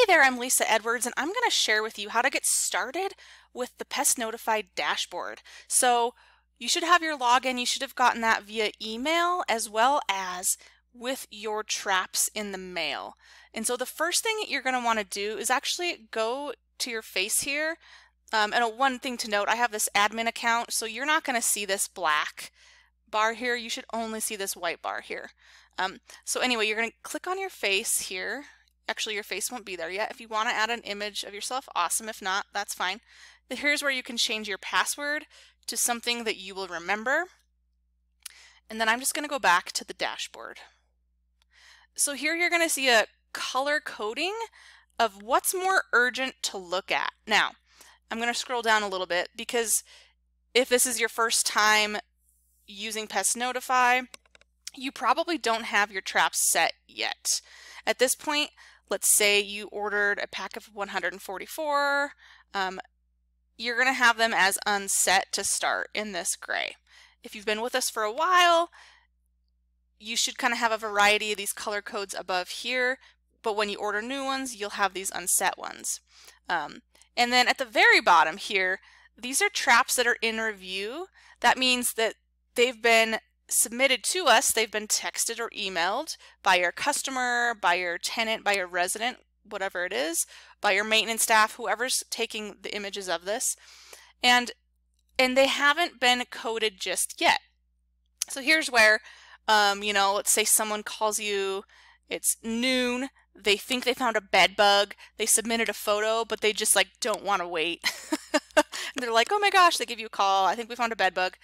Hey there, I'm Lisa Edwards, and I'm going to share with you how to get started with the Pest Notify Dashboard. So you should have your login. You should have gotten that via email as well as with your traps in the mail. And so the first thing that you're going to want to do is actually go to your face here. One thing to note, I have this admin account, so you're not going to see this black bar here. You should only see this white bar here. So anyway, you're going to click on your face here. Actually, your face won't be there yet. If you want to add an image of yourself, awesome. If not, that's fine. But here's where you can change your password to something that you will remember. And then I'm just going to go back to the dashboard. So here you're going to see a color coding of what's more urgent to look at. Now, I'm going to scroll down a little bit because if this is your first time using Pest Notify, you probably don't have your traps set yet. At this point, let's say you ordered a pack of 144, you're going to have them as unset to start in this gray. If you've been with us for a while, you should kind of have a variety of these color codes above here, but when you order new ones, you'll have these unset ones. And then at the very bottom here, these are traps that are in review. That means that they've been submitted to us, they've been texted or emailed by your customer, by your tenant, by your resident, whatever it is, by your maintenance staff, whoever's taking the images of this, and they haven't been coded just yet. So here's where, let's say someone calls you, it's noon, they think they found a bed bug, they submitted a photo, but they just don't want to wait. And they're like, oh my gosh, they give you a call, I think we found a bed bug.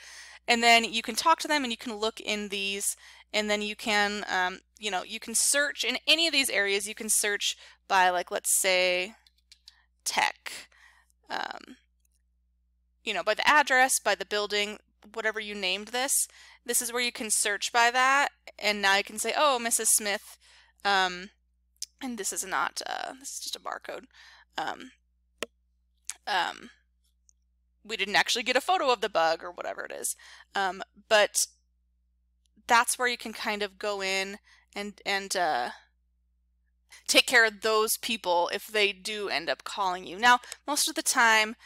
And then you can talk to them and you can look in these, and then you can, you can search in any of these areas. You can search by let's say tech, by the address, by the building, whatever you named this. This is where you can search by that. And now you can say, oh, Mrs. Smith, and this is not, this is just a barcode. We didn't actually get a photo of the bug or whatever it is. But that's where you can kind of go in and take care of those people if they do end up calling you. Now, most of the time,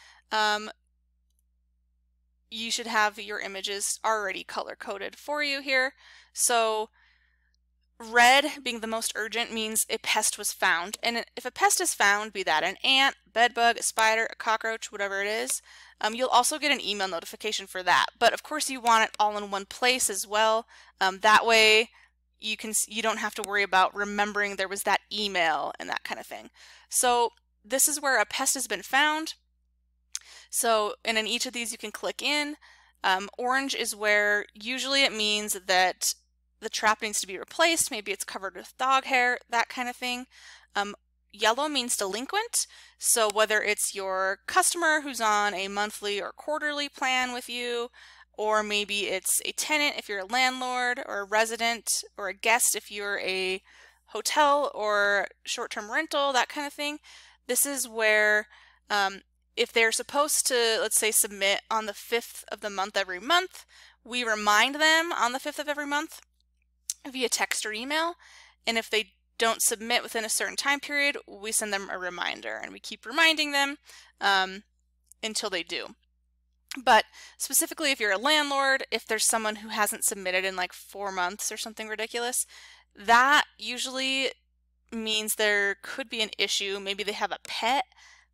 you should have your images already color-coded for you here. So red being the most urgent means a pest was found. And if a pest is found, be that an ant, bed bug, a spider, a cockroach, whatever it is, you'll also get an email notification for that. But of course you want it all in one place as well. That way you don't have to worry about remembering there was that email and that kind of thing. So this is where a pest has been found. So and in each of these you can click in. Orange is where usually it means that the trap needs to be replaced. Maybe it's covered with dog hair, that kind of thing. Yellow means delinquent. So whether it's your customer who's on a monthly or quarterly plan with you, or maybe it's a tenant if you're a landlord, or a resident, or a guest if you're a hotel or short-term rental, that kind of thing. This is where if they're supposed to, let's say, submit on the 5th of the month every month, we remind them on the 5th of every month via text or email, and if they don't submit within a certain time period, we send them a reminder, and we keep reminding them until they do. But specifically if you're a landlord, if there's someone who hasn't submitted in 4 months or something ridiculous, that usually means there could be an issue. Maybe they have a pet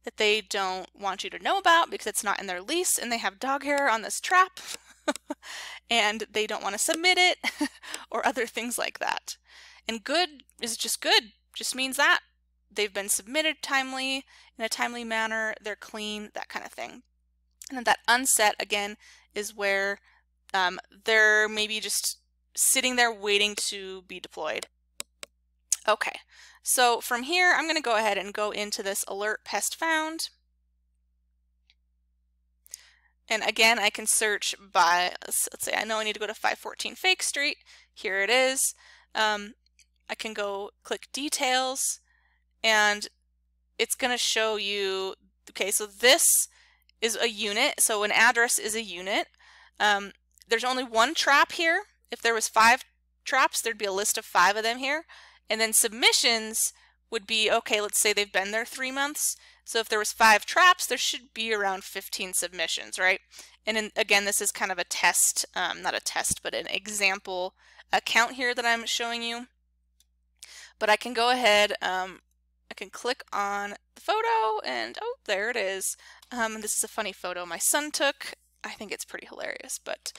that they don't want you to know about because it's not in their lease, and they have dog hair on this trap and they don't want to submit it or other things like that. And good is just good, just means that they've been submitted timely, in a timely manner, they're clean, that kind of thing. And then that unset, again, is where they're maybe just sitting there waiting to be deployed. Okay, so from here, I'm going to go ahead and go into this alert pest found. And again, I can search by, let's say I know I need to go to 514 Fake Street. Here it is. I can go click details, and it's going to show you, okay, so this is a unit. So an address is a unit. There's only one trap here. If there was 5 traps, there'd be a list of 5 of them here. And then submissions would be, okay, let's say they've been there 3 months. So if there was 5 traps, there should be around 15 submissions, right? And again, this is kind of a test, not a test, but an example account here that I'm showing you. But I can go ahead, I can click on the photo and, oh, there it is. This is a funny photo my son took. I think it's pretty hilarious, but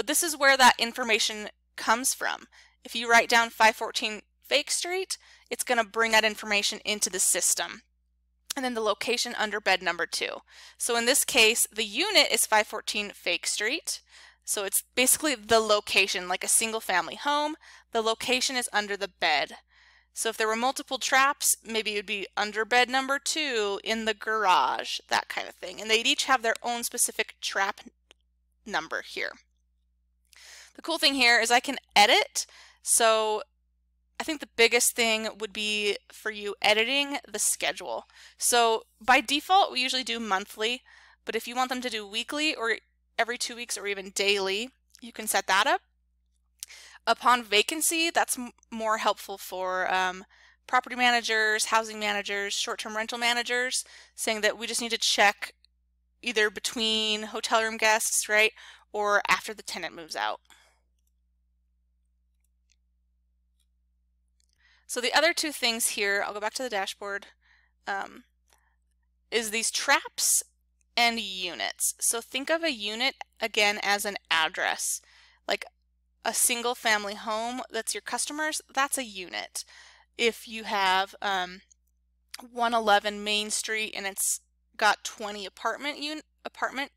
this is where that information comes from. If you write down 514 Fake Street, it's going to bring that information into the system. And then the location under bed number 2. So in this case, the unit is 514 Fake Street. So it's basically the location, like a single family home. The location is under the bed. So if there were multiple traps, maybe it would be under bed number 2, in the garage, that kind of thing. And they'd each have their own specific trap number here. The cool thing here is I can edit. So I think the biggest thing would be for you editing the schedule. So by default, we usually do monthly, but if you want them to do weekly or every 2 weeks or even daily, you can set that up. Upon vacancy, that's more helpful for property managers, housing managers, short-term rental managers, saying that we just need to check either between hotel room guests, right, or after the tenant moves out. So the other 2 things here, I'll go back to the dashboard, is these traps and units. So think of a unit again as an address. Like a single family home that's your customers, that's a unit. If you have 111 Main Street and it's got 20 apartment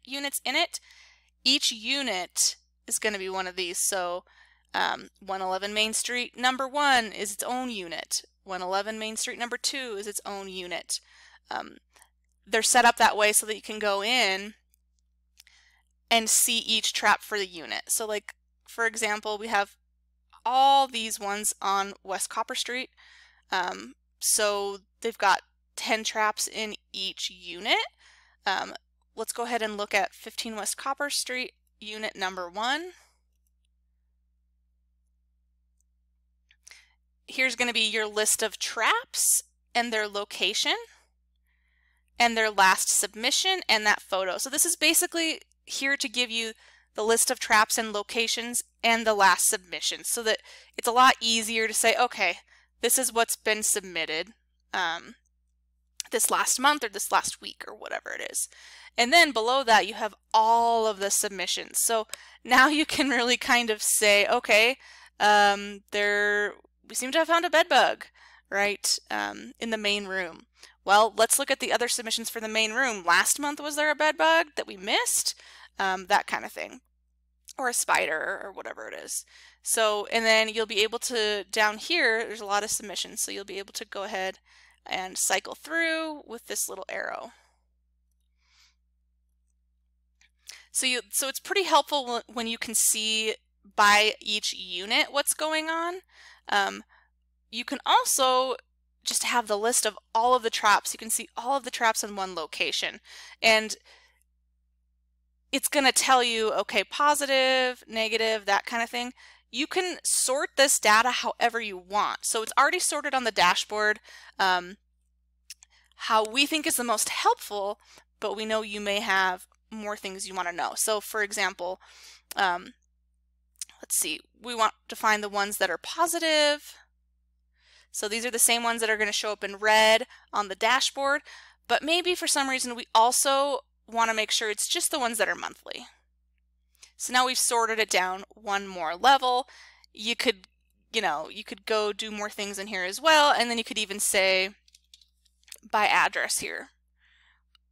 units in it, each unit is going to be one of these. So 111 Main Street number 1 is its own unit. 111 Main Street number 2 is its own unit. They're set up that way so that you can go in and see each trap for the unit. So like, for example, we have all these ones on West Copper Street. So they've got 10 traps in each unit. Let's go ahead and look at 15 West Copper Street, unit number 1. Here's going to be your list of traps and their location and their last submission and that photo. So this is basically here to give you the list of traps and locations and the last submission so that it's a lot easier to say, okay, this is what's been submitted this last month or this last week or whatever it is. And then below that you have all of the submissions. So now you can really kind of say, okay, we seem to have found a bed bug, right, in the main room. Well, let's look at the other submissions for the main room. Last month, was there a bed bug that we missed? That kind of thing. Or a spider or whatever it is. So, and then you'll be able to, down here, there's a lot of submissions, so you'll be able to go ahead and cycle through with this little arrow. So it's pretty helpful when you can see by each unit what's going on. You can also just have the list of all of the traps. You can see all of the traps in one location. And it's going to tell you, okay, positive, negative, that kind of thing. You can sort this data however you want. So it's already sorted on the dashboard how we think is the most helpful, but we know you may have more things you want to know. So for example, let's see, we want to find the ones that are positive. So these are the same ones that are going to show up in red on the dashboard, but maybe for some reason we also want to make sure it's just the ones that are monthly. So now we've sorted it down one more level. You could go do more things in here as well, and then you could even say by address here.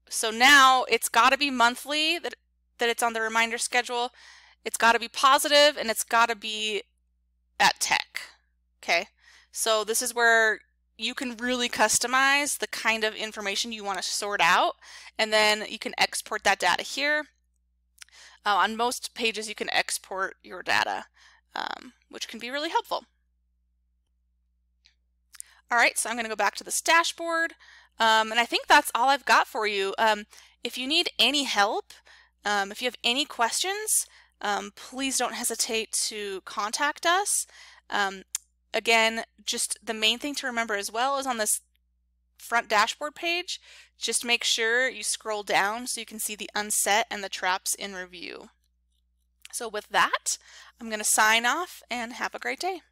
So now it's got to be monthly that it's on the reminder schedule. It's got to be positive, and it's got to be at tech. Okay, so this is where you can really customize the kind of information you want to sort out, and then you can export that data here. On most pages you can export your data, which can be really helpful. Alright, so I'm going to go back to this dashboard, and I think that's all I've got for you. If you need any help, if you have any questions, please don't hesitate to contact us. again, just the main thing to remember as well is on this front dashboard page, just make sure you scroll down so you can see the unset and the traps in review. So with that, I'm going to sign off and have a great day.